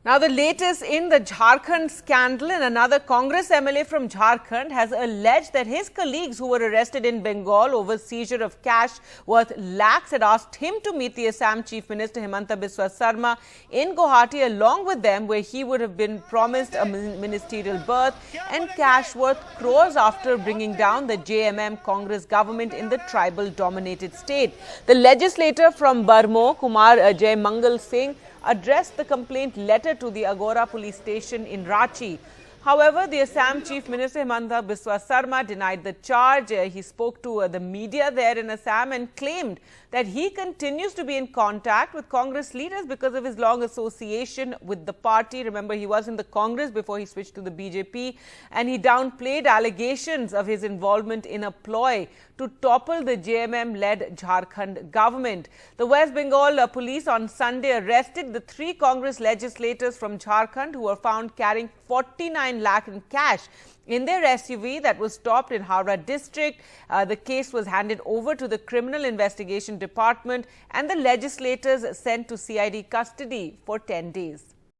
Now, the latest in the Jharkhand scandal, and another Congress MLA from Jharkhand has alleged that his colleagues who were arrested in Bengal over seizure of cash worth lakhs had asked him to meet the Assam Chief Minister Himanta Sarma in Guwahati along with them, where he would have been promised a ministerial berth and cash worth crores after bringing down the JMM Congress government in the tribal-dominated state. The legislator from Barmo, Kumar Jaimangal Singh, addressed the complaint letter to the Agora police station in Ranchi. However, the Assam Chief Minister Himanta Sarma denied the charge. He spoke to the media there in Assam and claimed that he continues to be in contact with Congress leaders because of his long association with the party. Remember, he was in the Congress before he switched to the BJP, and he downplayed allegations of his involvement in a ploy to topple the JMM-led Jharkhand government. The West Bengal police on Sunday arrested the 3 Congress legislators from Jharkhand who were found carrying 49 lakh in cash in their SUV that was stopped in Howrah district. The case was handed over to the Criminal Investigation Department and the legislators sent to CID custody for 10 days.